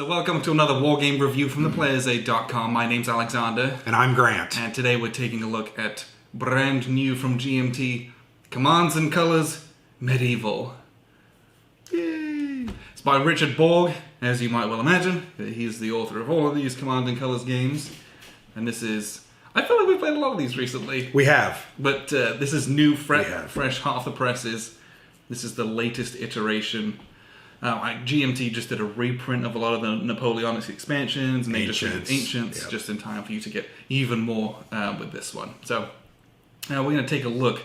So welcome to another Wargame review from theplayersaid.com. My name's Alexander. And I'm Grant. And today we're taking a look at brand new from GMT, Commands and Colors, Medieval. Yay! It's by Richard Borg, as you might well imagine. He's the author of all of these Command and Colors games. And this is... I feel like we've played a lot of these recently. We have. But this is new, fresh, hot off the presses. This is the latest iteration. GMT just did a reprint of a lot of the Napoleonic expansions, and they just did Ancients just in time for you to get even more with this one. So now we're going to take a look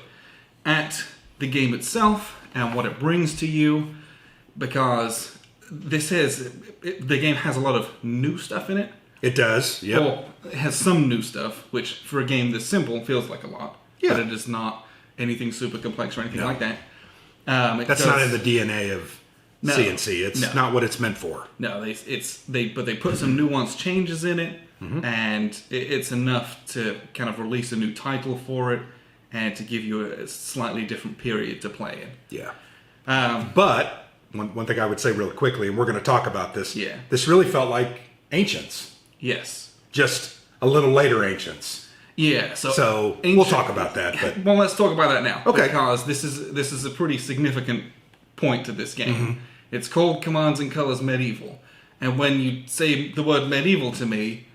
at the game itself and what it brings to you, because the game has a lot of new stuff in it. It does, yep. Or it has some new stuff, which for a game this simple feels like a lot, but it is not anything super complex or anything like that. That's not in the DNA of CNC. It's not what it's meant for. No, but they put some nuanced changes in it, and it's enough to kind of release a new title for it, and to give you a slightly different period to play in. Yeah. But one thing I would say real quickly, and we're going to talk about this. Yeah. This really felt like Ancients. Yes. Just a little later Ancients. Yeah. So we'll talk about that. But well, let's talk about that now. Okay. Because this is a pretty significant point to this game. It's called Commands and Colors Medieval. And when you say the word medieval to me,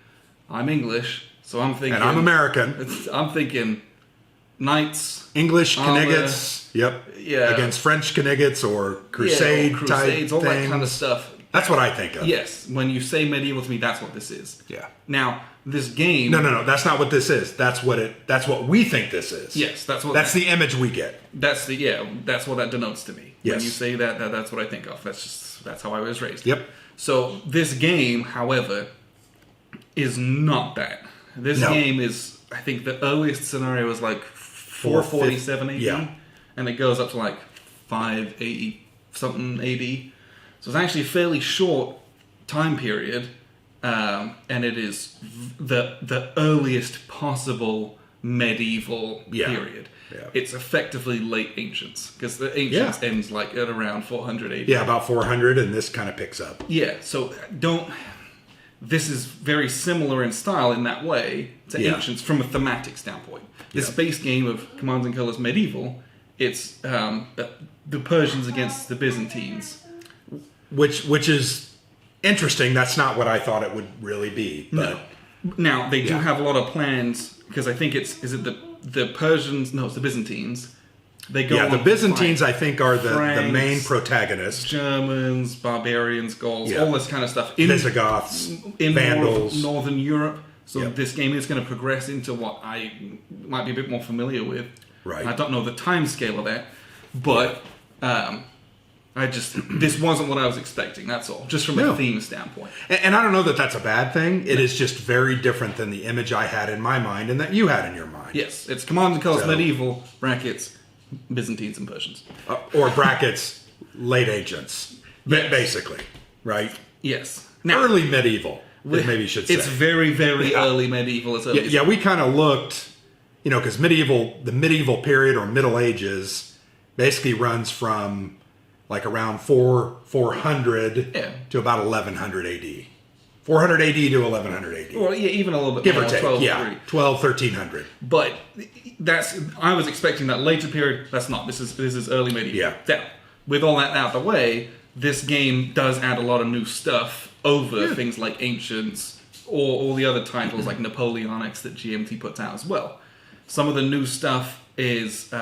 I'm English, so I'm thinking... And I'm American. I'm thinking knights... English Knights, yep. Yeah. Against French Knights or Crusades, all things. that kind of stuff. That's what I think of. Yes. When you say medieval to me, that's what this is. Yeah. Now, this game... No. That's not what this is. That's what we think this is. Yes, that's the image we get. That's what that denotes to me. Yes. When you say that's what I think of. That's how I was raised. Yep. So this game, however, is not that. This game is, I think the earliest scenario is like 447 AD. Yeah. And it goes up to like 580 something AD. So it's actually a fairly short time period. And it is the earliest possible medieval period. Yeah. It's effectively late Ancients, because the Ancients ends like at around 400 AD. Yeah, about 400, and this kind of picks up. Yeah, so this is very similar in style in that way to Ancients from a thematic standpoint. This base game of Commands and Colors Medieval, it's the Persians against the Byzantines. Which is interesting. That's not what I thought it would really be. But. No. Now, they do have a lot of plans, because I think is it the Persians? No, it's the Byzantines. They go the Byzantines, I think, are the main protagonists. Germans, barbarians, Gauls, all this kind of stuff. Visigoths, Vandals. Northern Europe. So this game is going to progress into what I might be a bit more familiar with. Right. I don't know the time scale of that, but this wasn't what I was expecting, that's all. Just from a theme standpoint. And I don't know that that's a bad thing. It is just very different than the image I had in my mind and that you had in your mind. Yes, it's Commands and Colors Medieval, brackets, Byzantines and Persians. Or brackets, late Ancients, basically, right? Yes. Now, early medieval, maybe you should say. It's very, very early medieval. We kind of looked, because the medieval period or Middle Ages basically runs from... like around 400 to about 1100 AD. 400 AD to 1100 AD. Well, even a little bit Give more. or take, 12, 1300. But I was expecting that later period. That's not. This is early medieval. Yeah. Now, with all that out of the way, this game does add a lot of new stuff over things like Ancients or all the other titles like Napoleonics that GMT puts out as well. Some of the new stuff is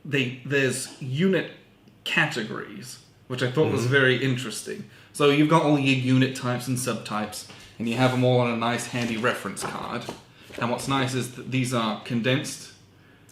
there's unit categories, which I thought was very interesting. So you've got all your unit types and subtypes, and you have them all on a nice handy reference card. And what's nice is that these are condensed.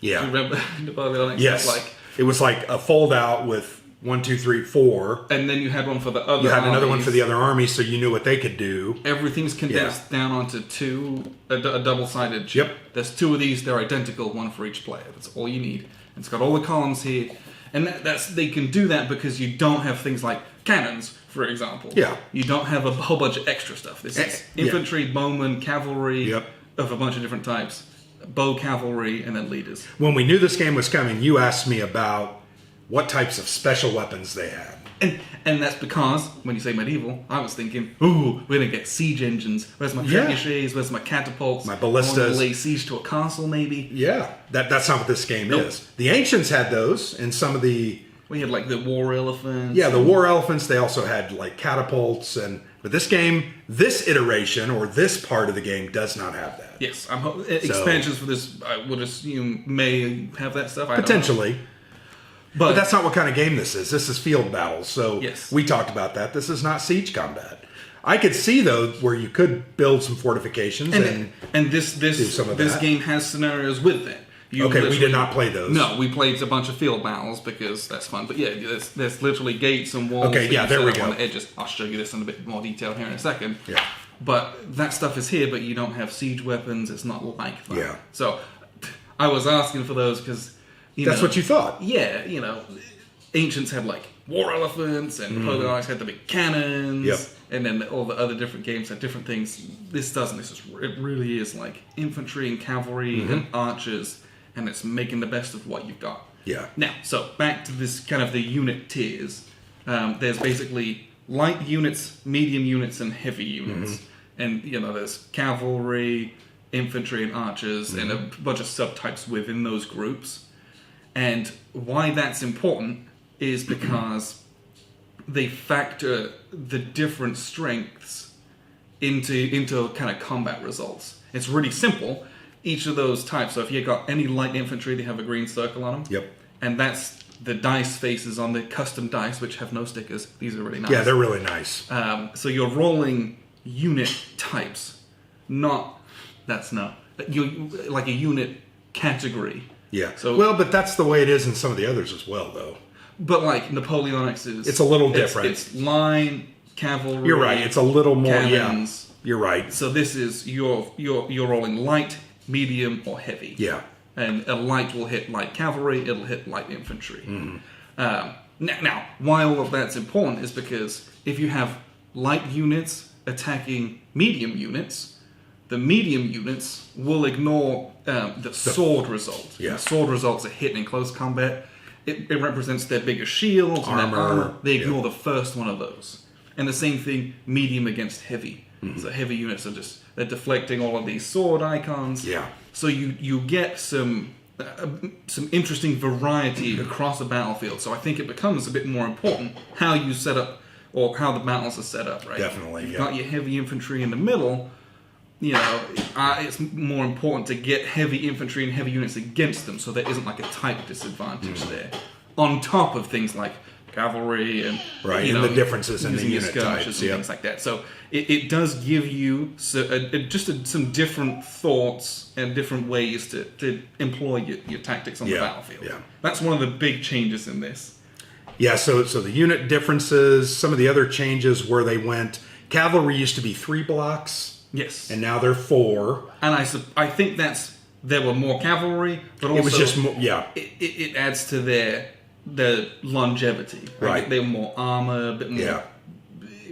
Yeah. Do you remember Napoleonics? Yes. It was like a fold out with 1, 2, 3, 4. And then you had one for the other You had another one for the other armies, so you knew what they could do. Everything's condensed down onto a double-sided chip. Yep. There's 2 of these. They're identical, one for each player. That's all you need. It's got all the columns here. And they can do that because you don't have things like cannons, for example. Yeah. You don't have a whole bunch of extra stuff. This is infantry, bowmen, cavalry of a bunch of different types. Bow cavalry, and then leaders. When we knew this game was coming, you asked me about what types of special weapons they had. And that's because, when you say medieval, I was thinking, ooh, we're going to get siege engines. Where's my trebuchets? Where's my catapults? My ballistas. I want to lay siege to a castle, maybe. Yeah, that's not what this game is. The Ancients had those, and some of the... We had, like, the war elephants. Yeah, the war elephants. They also had, like, catapults. But this game, this iteration, or this part of the game, does not have that. Yes. Expansions for this, I would assume, may have that stuff. Potentially. But that's not what kind of game this is. This is field battles. So we talked about that. This is not siege combat. I could see, though, where you could build some fortifications and this do some of this game has scenarios with that. We did not play those. No, we played a bunch of field battles because that's fun. But yeah, there's literally gates and walls. Okay, yeah, there we go. On the edges. I'll show you this in a bit more detail here in a second. Yeah. But that stuff is here, but you don't have siege weapons. It's not like that. Yeah. So I was asking for those because... That's what you thought. Yeah, Ancients had like war elephants, and Napoleonics had the big cannons, and then all the other different games had different things. This doesn't. It really is like infantry and cavalry and archers, and it's making the best of what you've got. Yeah. Now, so back to this kind of the unit tiers. There's basically light units, medium units, and heavy units, and there's cavalry, infantry, and archers, and a bunch of subtypes within those groups. And why that's important is because they factor the different strengths into kind of combat results. It's really simple. Each of those types, so if you've got any light infantry, they have a green circle on them. Yep. And that's the dice faces on the custom dice, which have no stickers. These are really nice. Yeah, they're really nice. So you're rolling unit types, like a unit category. Yeah. But that's the way it is in some of the others as well, though. But like Napoleonics is... It's a little different. It's line, cavalry... You're right. It's a little more... cannons. Yeah. You're right. So this is... You're rolling light, medium, or heavy. Yeah. And a light will hit light cavalry, it'll hit light infantry. Now, why all of that's important is because if you have light units attacking medium units... The medium units will ignore the sword result. Yeah. The sword results are hit in close combat. It represents their bigger shields and their armor. They ignore the first one of those. And the same thing, medium against heavy. So heavy units they're deflecting all of these sword icons. Yeah. So you get some interesting variety across the battlefield. So I think it becomes a bit more important how you set up, or how the battles are set up, right? Definitely, You've got your heavy infantry in the middle. It's more important to get heavy infantry and heavy units against them, so there isn't like a type disadvantage there. On top of things like cavalry and and the differences in the unit types and things like that. So it does give you some different thoughts and different ways to employ your tactics on the battlefield. Yeah. That's one of the big changes in this. Yeah. So the unit differences, some of the other changes where they went. Cavalry used to be 3 blocks. Yes. And now they're 4. And I think there were more cavalry, but also... It was just more, It adds to their longevity. Right. They were more armor, a bit more...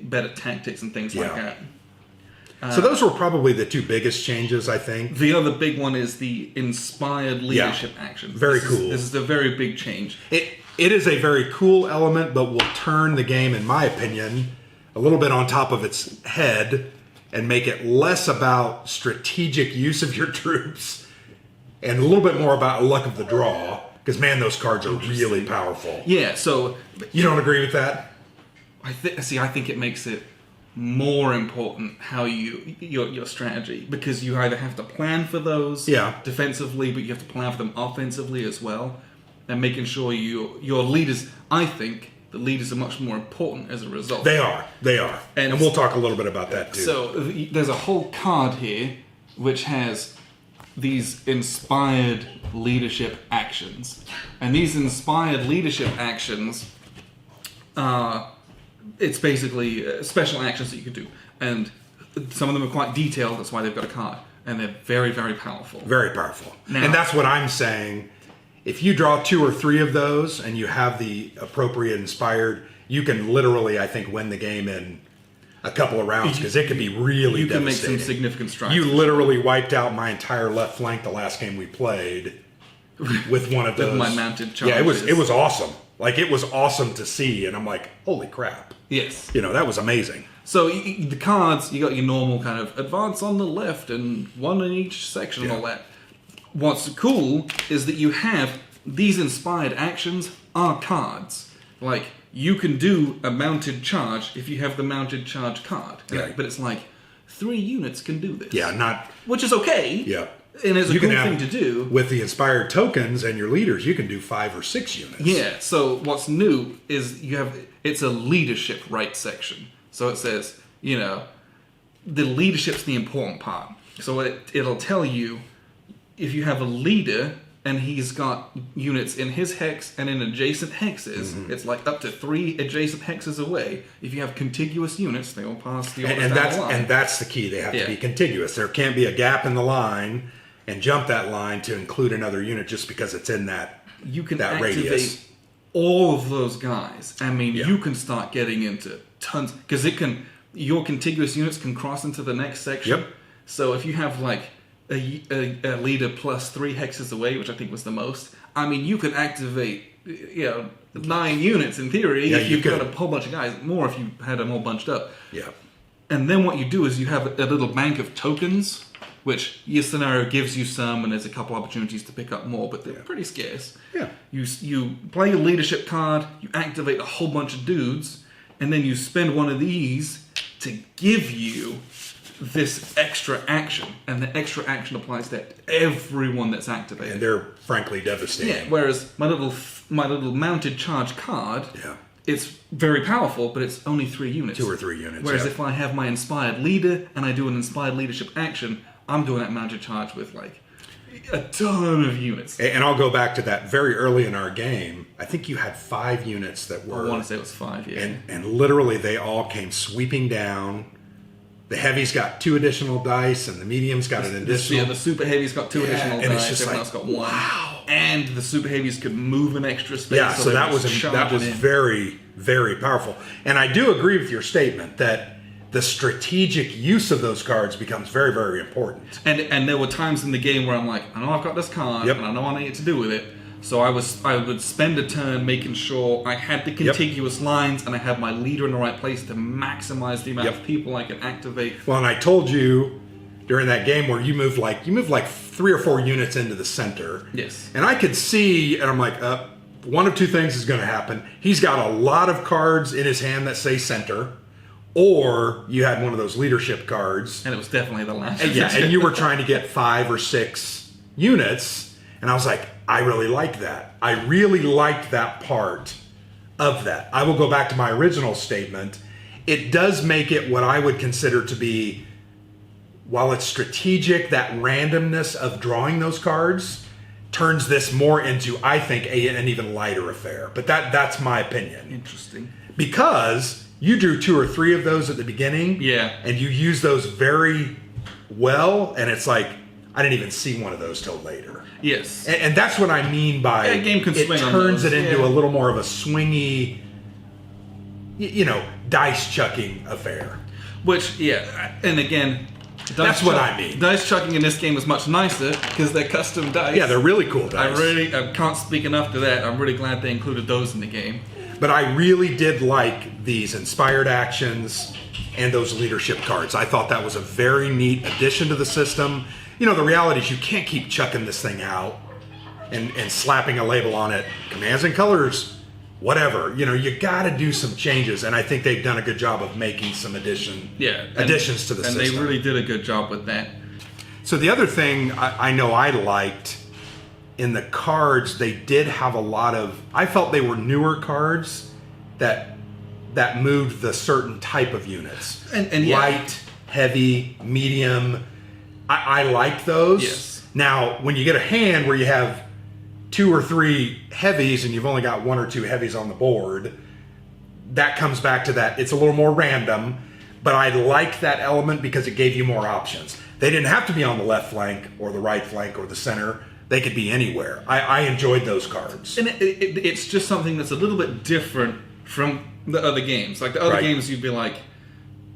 better tactics and things like that. So those were probably the 2 biggest changes, I think. The other big one is the inspired leadership action. Very cool. This is a very big change. It is a very cool element, but will turn the game, in my opinion, a little bit on top of its head... and make it less about strategic use of your troops and a little bit more about luck of the draw. Because, man, those cards are really powerful. Yeah, so... You don't agree with that? I think it makes it more important how your strategy. Because you either have to plan for those defensively, but you have to plan for them offensively as well. And making sure your leaders... I think... The leaders are much more important as a result. They are. And we'll talk a little bit about that, too. So there's a whole card here which has these inspired leadership actions. And these inspired leadership actions it's basically special actions that you could do. And some of them are quite detailed, that's why they've got a card. And they're very, very powerful. Very powerful. And that's what I'm saying. If you draw 2 or 3 of those and you have the appropriate inspired, you can literally, I think, win the game in a couple of rounds because it can be really devastating. You can make some significant strides. You literally wiped out my entire left flank the last game we played with one of those. With my mounted charges. Yeah, it was awesome. Like, it was awesome to see, and I'm like, holy crap. Yes. That was amazing. So the cards, you got your normal kind of advance on the left and one in each section and all that. What's cool is that you have these inspired actions are cards. Like, you can do a mounted charge if you have the mounted charge card. Right. But it's like, 3 units can do this. Yeah, not... Which is okay. Yeah. And it's a cool thing to do. With the inspired tokens and your leaders, you can do 5 or 6 units. Yeah, so what's new is it's a leadership right section. So it says, the leadership's the important part. So it'll tell you if you have a leader and he's got units in his hex and in adjacent hexes, it's like up to 3 adjacent hexes away. If you have contiguous units, they will pass the orders down the line. And that's the key. They have to be contiguous. There can't be a gap in the line and jump that line to include another unit just because it's in that radius. You can activate all of those guys. I mean, you can start getting into tons, because your contiguous units can cross into the next section. Yep. So if you have like a leader plus 3 hexes away, which I think was the most, I mean, you could activate 9 units in theory if you've got a whole bunch of guys. More if you had them all bunched up. Yeah. And then what you do is you have a little bank of tokens, which your scenario gives you some, and there's a couple opportunities to pick up more, but they're pretty scarce. Yeah. You play your leadership card, you activate a whole bunch of dudes, and then you spend one of these to give you this extra action, and the extra action applies to everyone that's activated. And they're frankly devastating. Yeah. Whereas my little mounted charge card, it's very powerful, but it's only 3 units. 2 or 3 units. Whereas if I have my inspired leader and I do an inspired leadership action, I'm doing that mounted charge with like a ton of units. And I'll go back to that very early in our game. I think you had 5 units that were... I want to say it was 5, yeah. And literally they all came sweeping down. The heavy's got 2 additional dice, and the medium's got an additional... The super heavy's got 2 additional dice, it's just everyone else got 1. Wow. And the super heavies could move an extra space. Yeah, so that was very, very powerful. And I do agree with your statement that the strategic use of those cards becomes very, very important. And there were times in the game where I'm like, I know I've got this card, and I know I need to do with it. So I would spend a turn making sure I had the contiguous lines and I had my leader in the right place to maximize the amount of people I can activate. Well, and I told you during that game where you moved like 3 or 4 units into the center. Yes. And I could see, and I'm like, one of 2 things is going to happen. He's got a lot of cards in his hand that say center. Or you had one of those leadership cards. And it was definitely the last. And you were trying to get 5 or 6 units. And I was like, I really like that. I really liked that part of that. I will go back to my original statement. It does make it what I would consider to be, while it's strategic, that randomness of drawing those cards turns this more into, I think, an even lighter affair. But that's my opinion. Interesting. Because you drew 2 or 3 of those at the beginning. Yeah. And you use those very well. And it's like, I didn't even see one of those till later. Yes. And that's what I mean by a game can swing on turns those. it into a little more of a swingy, dice chucking affair. Which, and again, that's what I mean. Dice chucking in this game is much nicer because they're custom dice. Yeah, they're really cool dice. I can't speak enough to that. I'm really glad they included those in the game. But I really did like these inspired actions and those leadership cards. I thought that was a very neat addition to the system. The reality is you can't keep chucking this thing out and slapping a label on it. Commands and colors, whatever. You got to do some changes, and I think they've done a good job of making some additions to the system. And they really did a good job with that. So the other thing I know I liked in the cards, they did have a lot of... I felt they were newer cards that moved the certain type of units. And light, heavy, medium... I like those. Yes. Now, when you get a hand where you have 2 or 3 heavies and you've only got 1 or 2 heavies on the board, that comes back to that. It's a little more random, but I like that element because it gave you more options. They didn't have to be on the left flank or the right flank or the center. They could be anywhere. I enjoyed those cards. And it's just something that's a little bit different from the other games. Like the other games, you'd be like,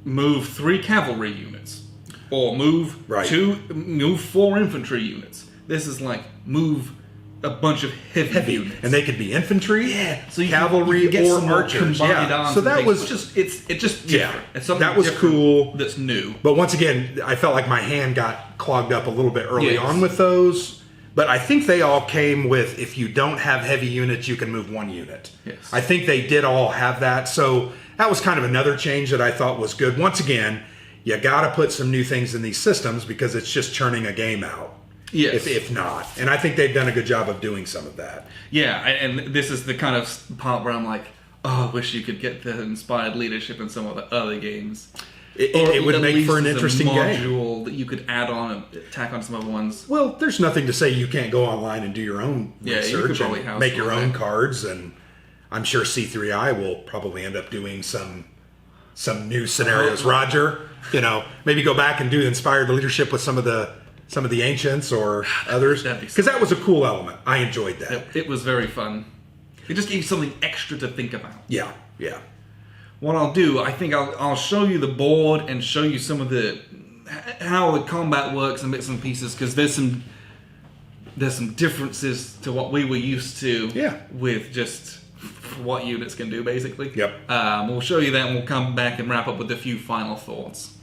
move 3 cavalry units. Or move 4 infantry units. This is like move a bunch of heavy units. And they could be infantry, so cavalry, you get or some archers. So that was just it's just different. It's something that was cool. That's new. But once again, I felt like my hand got clogged up a little bit early on with those. But I think they all came with, if you don't have heavy units, you can move one unit. Yes. I think they did all have that. So that was kind of another change that I thought was good. Once again, you got to put some new things in these systems because it's just churning a game out. Yes. If not. And I think they've done a good job of doing some of that. Yeah, and this is the kind of part where I'm like, oh, I wish you could get the inspired leadership in some of the other games. It would make for an interesting game. Module that you could add on and tack on some other ones. Well, there's nothing to say you can't go online and do your own research you could probably and make your own cards. And I'm sure C3I will probably end up doing some new scenarios. Roger, maybe go back and do inspired leadership with some of the ancients or others, because that was a cool element. I enjoyed that. It was very fun. It just gave you something extra to think about. Yeah. What I'll do, I think I'll show you the board and show you some of how the combat works and bits and pieces, because there's some differences to what we were used to with just what units can do, basically. Yep. We'll show you that and we'll come back and wrap up with a few final thoughts.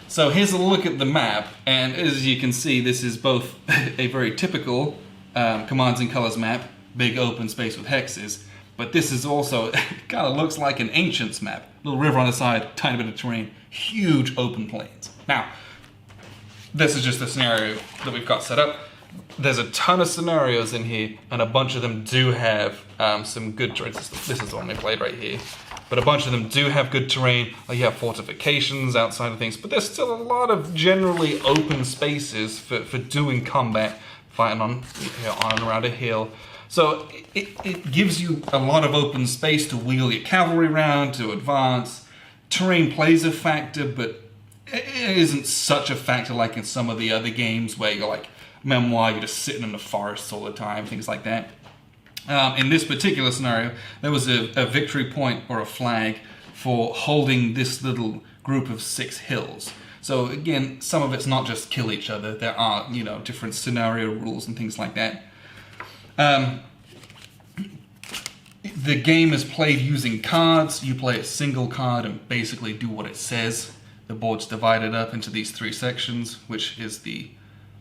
So here's a look at the map, and as you can see, this is both a very typical Commands and Colors map, big open space with hexes, but this is also, it kind of looks like an Ancients map. Little river on the side, tiny bit of terrain, huge open plains. Now, this is just the scenario that we've got set up. There's a ton of scenarios in here, and a bunch of them do have some good terrain. This is the one we played right here. But a bunch of them do have good terrain. Like you have fortifications outside of things, but there's still a lot of generally open spaces for doing combat, fighting on and around a hill. So it gives you a lot of open space to wheel your cavalry around, to advance. Terrain plays a factor, but it isn't such a factor like in some of the other games where you're like, Memoir, you're just sitting in the forest all the time, things like that. In this particular scenario, there was a victory point or a flag for holding this little group of 6 hills. So again, some of it's not just kill each other. There are, different scenario rules and things like that. The game is played using cards. You play a single card and basically do what it says. The board's divided up into these 3 sections, which is the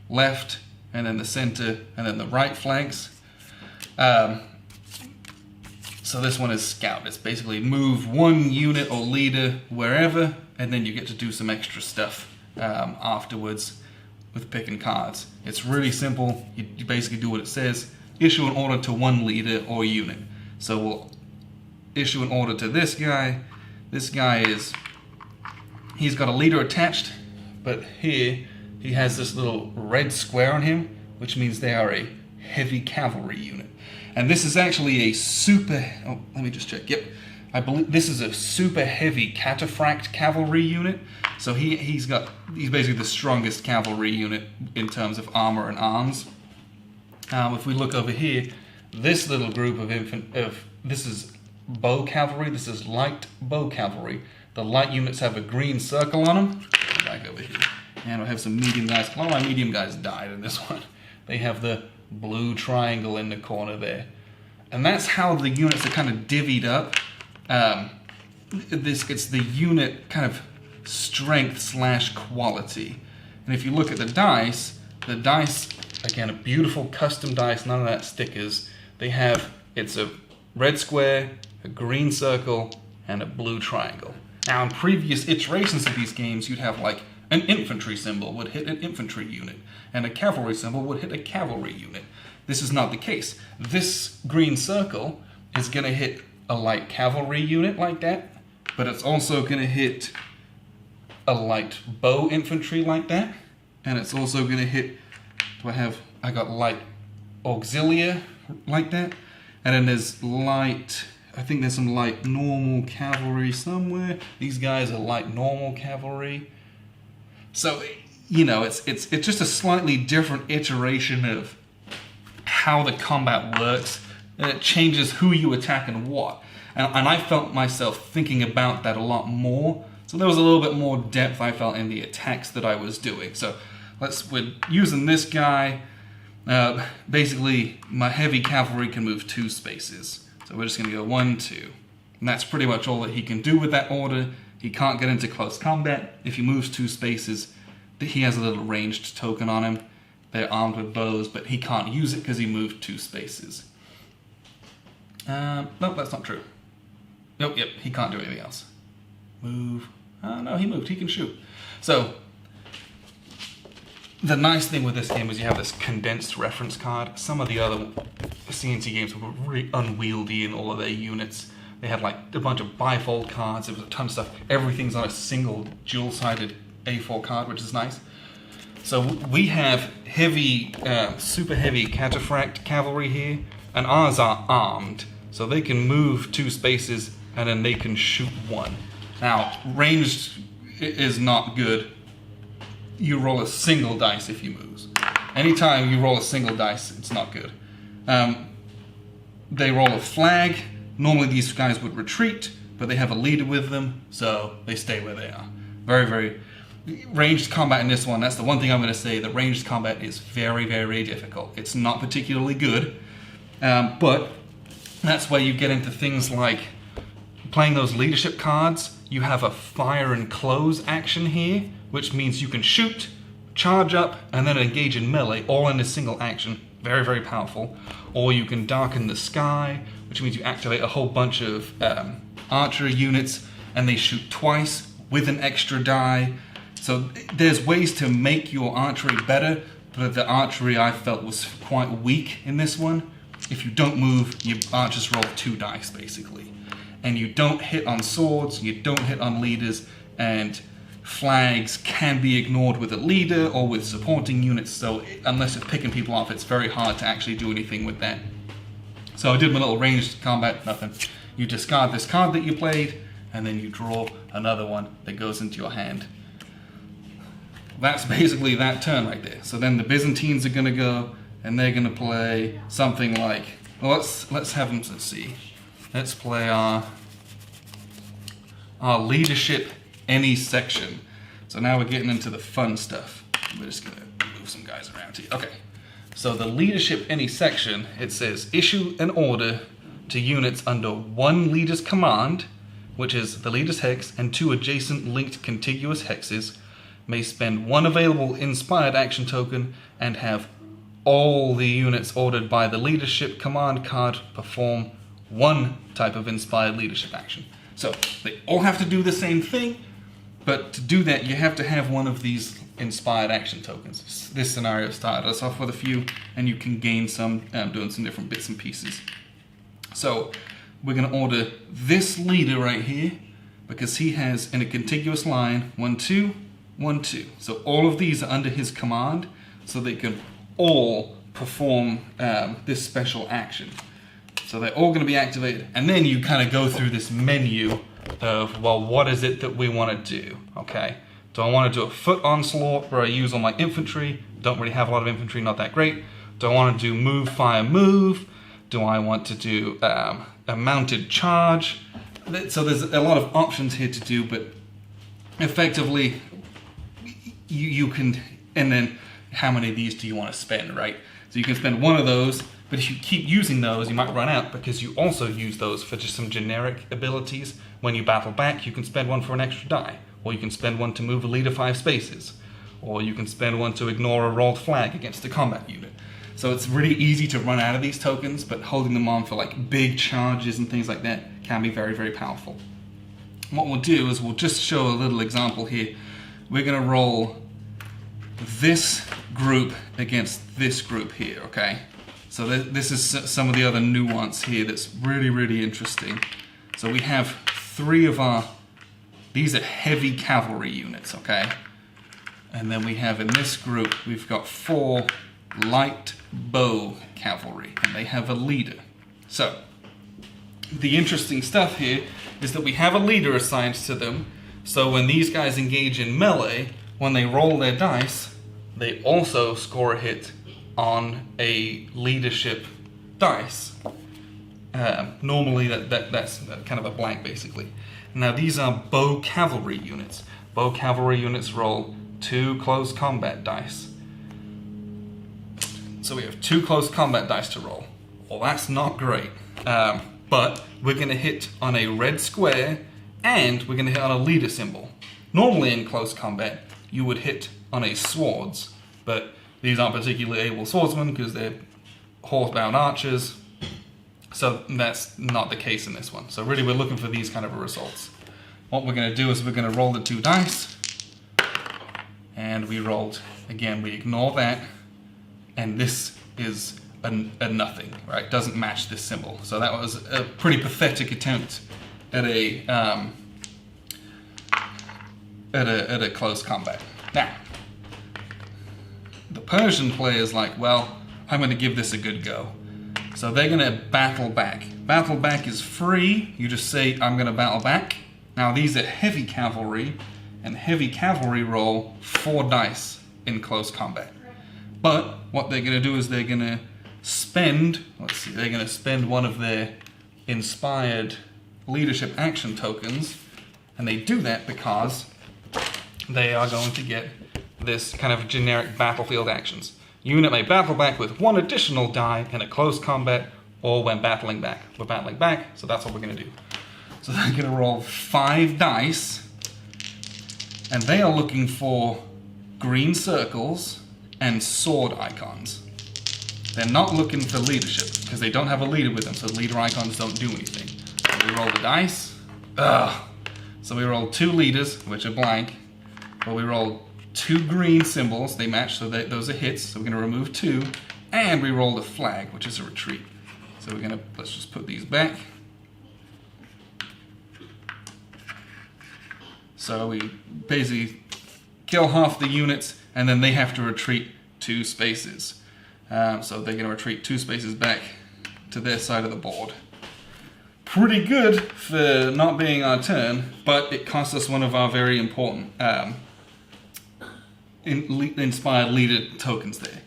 left, and then the center, and then the right flanks. So this one is Scout. It's basically move one unit or leader wherever, and then you get to do some extra stuff afterwards with picking cards. It's really simple. You basically do what it says. Issue an order to one leader or unit. So we'll issue an order to this guy. This guy he's got a leader attached, but here he has this little red square on him, which means they are a heavy cavalry unit. And this is actually a super, let me just check, yep. I believe this is a super heavy cataphract cavalry unit. So he's basically the strongest cavalry unit in terms of armor and arms. If we look over here, this little group this is bow cavalry, this is light bow cavalry. The light units have a green circle on them. Back over here. And we have some medium guys. A lot of my medium guys died in this one. They have the blue triangle in the corner there. And that's how the units are kind of divvied up. It's the unit kind of strength / quality. And if you look at the dice, again, a beautiful custom dice, none of that stickers. It's a red square, a green circle, and a blue triangle. Now, in previous iterations of these games, you'd have like an infantry symbol would hit an infantry unit, and a cavalry symbol would hit a cavalry unit. This is not the case. This green circle is going to hit a light cavalry unit like that, but it's also going to hit a light bow infantry like that, and it's also going to hit, I got light auxilia like that, and then there's light, I think there's some light normal cavalry somewhere. These guys are light normal cavalry. So, it's just a slightly different iteration of how the combat works, and it changes who you attack and what. And I felt myself thinking about that a lot more. So there was a little bit more depth I felt in the attacks that I was doing. So we're using this guy. Basically, my heavy cavalry can move 2 spaces. So we're just going to go 1, 2. And that's pretty much all that he can do with that order. He can't get into close combat. If he moves 2 spaces, he has a little ranged token on him. They're armed with bows, but he can't use it because he moved 2 spaces. Nope, that's not true. Nope, yep, he can't do anything else. Move. No, he moved. He can shoot. So, the nice thing with this game is you have this condensed reference card. Some of the other CNC games were really unwieldy in all of their units. They had like a bunch of bifold cards. There was a ton of stuff. Everything's on a single dual-sided A4 card, which is nice. So we have heavy, super heavy cataphract cavalry here, and ours are armed. So they can move 2 spaces, and then they can shoot 1. Now, ranged is not good. You roll a single dice if you move. Anytime you roll a single dice, it's not good. They roll a flag. Normally these guys would retreat, but they have a leader with them, so they stay where they are. Very, very... Ranged combat in this one, that's the one thing I'm going to say, that ranged combat is very, very difficult. It's not particularly good, but that's where you get into things like playing those leadership cards. You have a fire and close action here, which means you can shoot, charge up, and then engage in melee, all in a single action. Very, very powerful. Or you can darken the sky, which means you activate a whole bunch of archery units, and they shoot twice with an extra die. So there's ways to make your archery better, but the archery I felt was quite weak in this one. If you don't move, your archers roll 2 dice, basically. And you don't hit on swords, you don't hit on leaders, and flags can be ignored with a leader or with supporting units, so unless it's picking people off, it's very hard to actually do anything with that. So I did my little ranged combat, nothing. You discard this card that you played, and then you draw another one that goes into your hand. That's basically that turn right there. So then the Byzantines are going to go, and they're going to play something like, well, let's have them, let's see. Let's play our leadership any section. So now we're getting into the fun stuff. We're just going to move some guys around here. Okay. So the leadership any section, it says issue an order to units under 1 leader's command, which is the leader's hex, and 2 adjacent linked contiguous hexes, may spend 1 available inspired action token and have all the units ordered by the leadership command card perform 1 type of inspired leadership action. So they all have to do the same thing, but to do that you have to have one of these inspired action tokens. This scenario started us off with a few, and you can gain some doing some different bits and pieces. So we're going to order this leader right here, because he has in a contiguous line 1, 2, 1, 2. So all of these are under his command, so they can all perform this special action. So they're all going to be activated, and then you kind of go through this menu of, well, what is it that we want to do? Okay, do I want to do a foot onslaught where I use all my infantry? Don't really have a lot of infantry, not that great. Do I want to do move, fire, move? Do I want to do a mounted charge? So there's a lot of options here to do, but effectively you can, and then how many of these do you want to spend, right? So you can spend 1 of those, but if you keep using those, you might run out, because you also use those for just some generic abilities. When you battle back, you can spend 1 for an extra die, or you can spend 1 to move a leader 5 spaces, or you can spend 1 to ignore a rolled flag against a combat unit. So it's really easy to run out of these tokens, but holding them on for like big charges and things like that can be very, very powerful. What we'll do is we'll just show a little example here. We're going to roll this group against this group here, okay? So this is some of the other nuance here that's really, really interesting. So we have 3 of these are heavy cavalry units, okay? And then we have in this group, we've got 4 light bow cavalry, and they have a leader. So the interesting stuff here is that we have a leader assigned to them, so when these guys engage in melee, when they roll their dice, they also score a hit on a leadership dice. Normally that's kind of a blank, basically. Now these are bow cavalry units. Bow cavalry units roll 2 close combat dice. So we have 2 close combat dice to roll. Well, that's not great. But we're going to hit on a red square, and we're going to hit on a leader symbol. Normally in close combat, you would hit on a swords, but these aren't particularly able swordsmen because they're horsebound archers. So that's not the case in this one. So really we're looking for these kind of results. What we're going to do is we're going to roll the 2 dice. And we rolled, again, we ignore that. And this is a nothing, right? Doesn't match this symbol. So that was a pretty pathetic attempt at a close combat. Now, the Persian player is like, well, I'm going to give this a good go. So they're going to battle back. Battle back is free. You just say, I'm going to battle back. Now these are heavy cavalry, and heavy cavalry roll 4 dice in close combat. But what they're going to do is they're going to spend, they're going to spend one of their inspired leadership action tokens, and they do that because they are going to get this kind of generic battlefield actions. Unit may battle back with 1 additional die in a close combat or when battling back. We're battling back, so that's what we're going to do. So they're going to roll 5 dice, and they are looking for green circles and sword icons. They're not looking for leadership because they don't have a leader with them, so leader icons don't do anything. So we roll the dice. So we roll 2 leaders, which are blank, but we roll 2 green symbols. They match, so those are hits. So we're going to remove 2, and we rolled a flag, which is a retreat. So we're going to, let's just put these back. So we basically kill half the units, and then they have to retreat 2 spaces. So they're going to retreat 2 spaces back to their side of the board. Pretty good for not being our turn, but it cost us one of our very important inspired leader tokens there.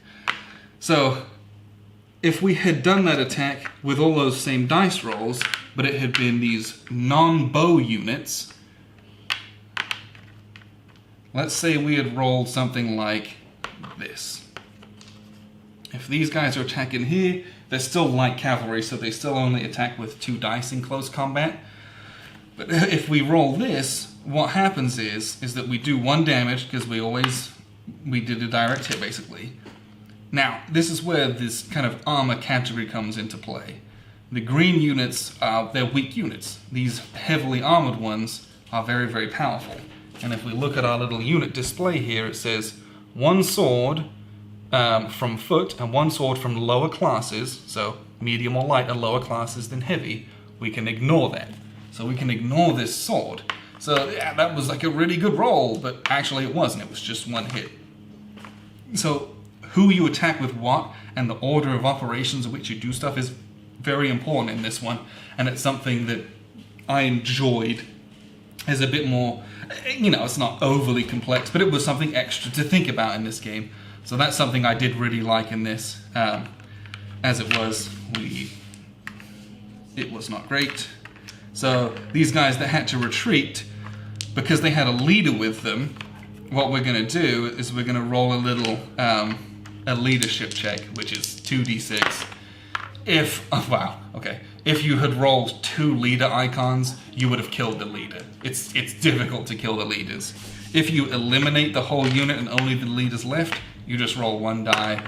So if we had done that attack with all those same dice rolls, but it had been these non-bow units, let's say we had rolled something like this. If these guys are attacking here, they're still light cavalry, so they still only attack with 2 dice in close combat. But if we roll this, what happens is that we do 1 damage, because we did a direct hit, basically. Now, this is where this kind of armor category comes into play. The green units, they're weak units. These heavily armored ones are very, very powerful. And if we look at our little unit display here, it says 1 sword from foot and 1 sword from lower classes, so medium or light are lower classes than heavy. We can ignore that. So we can ignore this sword. So yeah, that was like a really good roll, but actually it wasn't. It was just 1 hit. So who you attack with what and the order of operations in which you do stuff is very important in this one, and it's something that I enjoyed as a bit more, it's not overly complex, but it was something extra to think about in this game. So that's something I did really like in this. As it was not great. So these guys that had to retreat, because they had a leader with them, what we're going to do is we're going to roll a little a leadership check, which is 2d6. If you had rolled 2 leader icons, you would have killed the leader. It's difficult to kill the leaders. If you eliminate the whole unit and only the leaders left, you just roll 1 die,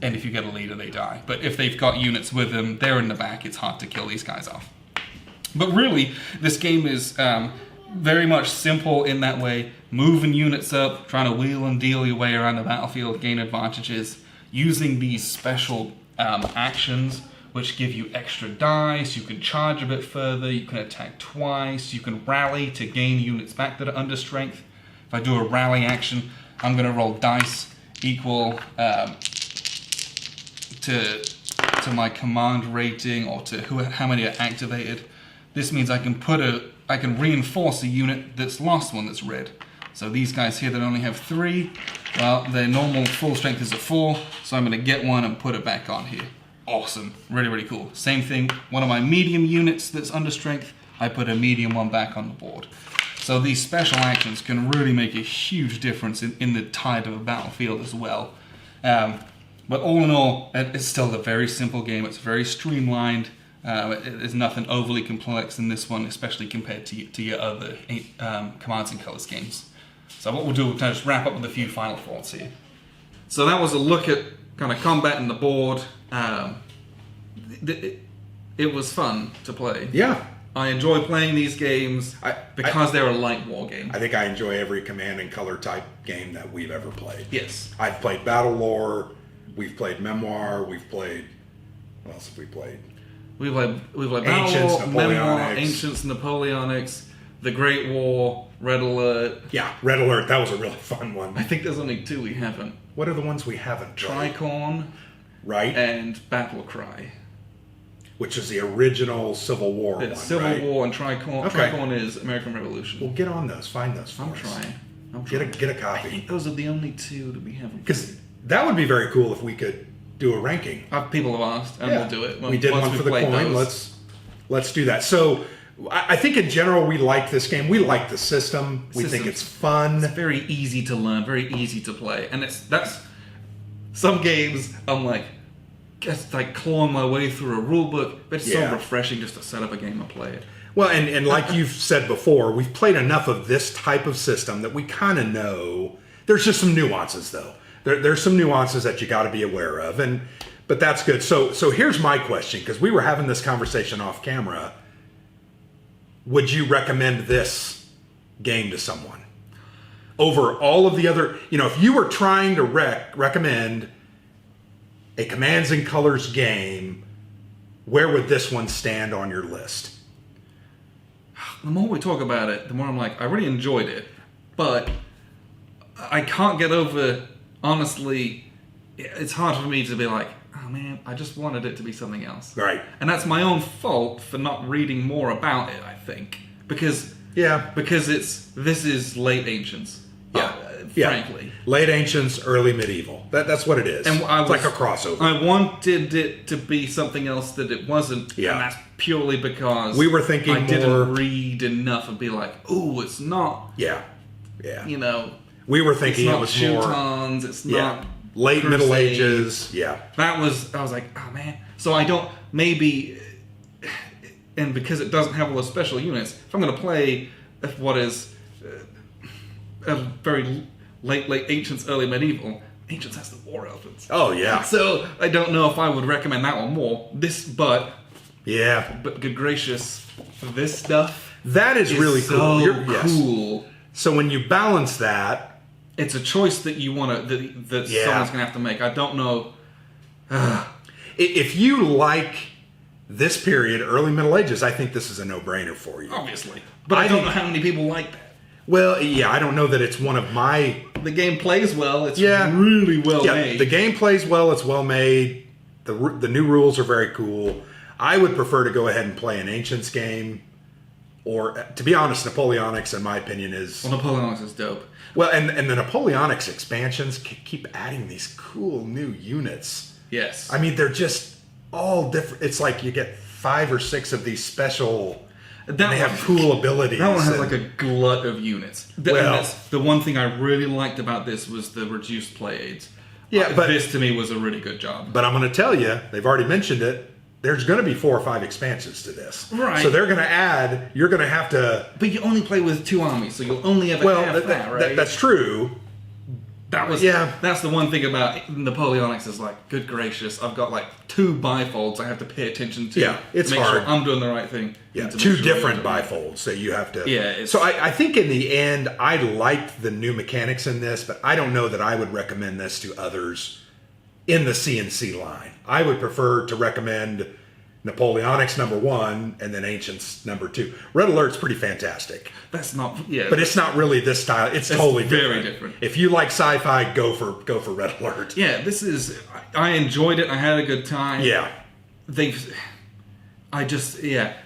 and if you get a leader, they die. But if they've got units with them, they're in the back, it's hard to kill these guys off. But really, this game is very much simple in that way. Moving units up, trying to wheel and deal your way around the battlefield, gain advantages, using these special actions, which give you extra dice. You can charge a bit further, you can attack twice, you can rally to gain units back that are under strength. If I do a rally action, I'm going to roll dice equal to my command rating or to how many are activated. This means I can reinforce a unit that's lost one that's red. So these guys here that only have 3, well, their normal full strength is a 4, so I'm going to get 1 and put it back on here. Awesome. Really, really cool. Same thing, one of my medium units that's under strength, I put a medium one back on the board. So these special actions can really make a huge difference in the tide of a battlefield as well. But all in all, it's still a very simple game. It's very streamlined. There's nothing overly complex in this one, especially compared to your other Commands and Colors games. So what we'll do, we'll kind of just wrap up with a few final thoughts here. So that was a look at kind of combat and the board. It was fun to play. Yeah. I enjoy playing these games because they're a light war game. I think I enjoy every Command and Color type game that we've ever played. Yes. I've played Battle Lore, we've played Memoir, we've played... What else have we played? We've played Ancients, Battle Lore, Memoir, Napoleonics. Ancients, Napoleonics, The Great War, Red Alert. Yeah, Red Alert, that was a really fun one. I think there's only 2 we haven't. What are the ones we haven't played? Tricorn. Right. And Battle Cry. Which is the original Civil War one, Civil War and Tricorn. Okay. Tricorn is American Revolution. Well, get on those. Find those for I'm us. trying. Get a copy. I think those are the only 2 that we haven't. Because that would be very cool if we could do a ranking. People have asked, and we'll do it. We did one for the coin. Let's do that. So I think in general we like this game. We like the system. We think it's fun. It's very easy to learn, very easy to play, and that's some games I'm like clawing my way through a rule book, but it's so refreshing just to set up a game and play it. Well, and like you've said before, we've played enough of this type of system that we kind of know. There's just some nuances, though. There's some nuances that you got to be aware of, but that's good. So here's my question, because we were having this conversation off camera. Would you recommend this game to someone over all of the other? If you were trying to recommend a Commands and Colors game, where would this one stand on your list? The more we talk about it, the more I'm like, I really enjoyed it, but I can't get over, honestly, it's hard for me to be like, oh man, I just wanted it to be something else. Right. And that's my own fault for not reading more about it, I think. Because this is late Ancients. Frankly. Late Ancients, early Medieval. That's what it is. And it's like a crossover. I wanted it to be something else that it wasn't. Yeah. And that's purely because we were thinking I didn't read enough and be like, oh, it's not. Yeah. We were thinking it was more. Teutons, it's not. Late Crusade. Middle Ages. Yeah. I was like, oh man. So I don't, maybe, and because it doesn't have all the special units, if I'm going to play what is a very late Ancients, early Medieval, Ancients has the war elephants. Oh, yeah. So I don't know if I would recommend that one more. But good gracious, this stuff. That is really cool. So cool. So when you balance that, it's a choice that you want to that someone's going to have to make. I don't know. If you like this period, early Middle Ages, I think this is a no-brainer for you. Obviously, but I don't know how many people like that. Well, yeah, I don't know that it's one of my... The game plays well. It's really well made. The game plays well. It's well made. The new rules are very cool. I would prefer to go ahead and play an Ancients game. Or, to be honest, Napoleonics, in my opinion, is... Well, Napoleonics is dope. Well, and the Napoleonics expansions keep adding these cool new units. Yes. I mean, they're just all different. It's like you get 5 or 6 of these special... They have cool abilities. That one has like a glut of units. The one thing I really liked about this was the reduced play aids. Yeah, but this to me was a really good job. But I'm going to tell you, they've already mentioned it. There's going to be 4 or 5 expansions to this. Right. So they're going to add. You're going to have to. But you only play with 2 armies, so you'll only ever have that, right? That's true. That's the one thing about Napoleonics is like, good gracious, I've got like 2 bifolds I have to pay attention to. Yeah, it's make hard. Sure I'm doing the right thing. Yeah, 2 different bifolds that you have to. Yeah. So I think in the end, I liked the new mechanics in this, but I don't know that I would recommend this to others in the CNC line. I would prefer to recommend Napoleonics #1 and then Ancients #2. Red Alert's pretty fantastic. That's not, but it's not really this style. It's totally very different. If you like sci-fi, go for Red Alert. Yeah, I enjoyed it. I had a good time. Yeah,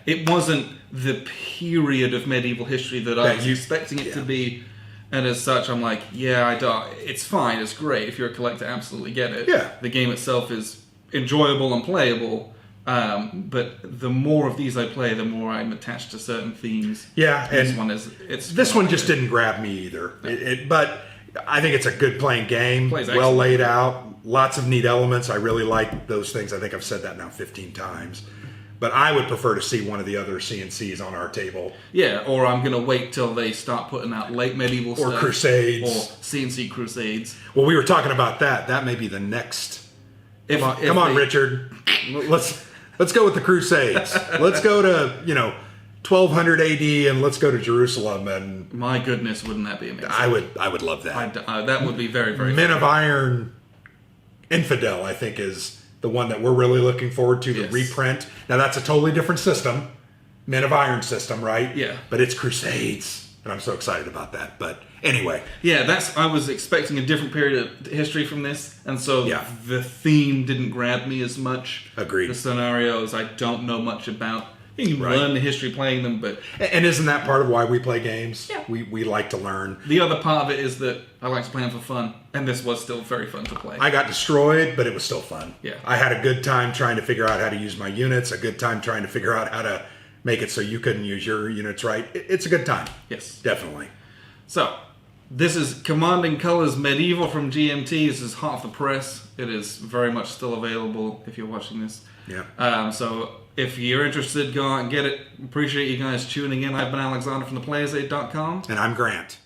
it wasn't the period of medieval history that I was expecting it to be. And as such, I'm like, it's fine, it's great. If you're a collector, absolutely get it. Yeah. The game itself is enjoyable and playable. But the more of these I play, the more I'm attached to certain themes. Yeah, and this one just didn't grab me either. No. But I think it's a good playing game, Plays well laid out, Lots of neat elements. I really like those things. I think I've said that now 15 times. But I would prefer to see one of the other CNCs on our table. Yeah, or I'm going to wait till they stop putting out late medieval stuff. Or Crusades. Or CNC Crusades. Well, we were talking about that. That may be the next. Come on, Richard. Let's go with the Crusades. Let's go to, 1200 AD and let's go to Jerusalem. And my goodness, wouldn't that be amazing? I would love that. That would be very, very Men of Iron Infidel, I think, is the one that we're really looking forward to, the reprint. Now, that's a totally different system. Men of Iron system, right? Yeah. But it's Crusades, and I'm so excited about that. But anyway. Yeah, I was expecting a different period of history from this, and so the theme didn't grab me as much. Agreed. The scenarios I don't know much about. You can learn the history playing them, but... And isn't that part of why we play games? Yeah. We like to learn. The other part of it is that I like to play them for fun, and this was still very fun to play. I got destroyed, but it was still fun. Yeah. I had a good time trying to figure out how to use my units, a good time trying to figure out how to make it so you couldn't use your units right. It's a good time. Yes. Definitely. So, this is Commanding Colors Medieval from GMT. This is hot off the press. It is very much still available if you're watching this. Yeah. So... if you're interested, go out and get it. Appreciate you guys tuning in. I've been Alexander from thePlayersaid.com. And I'm Grant.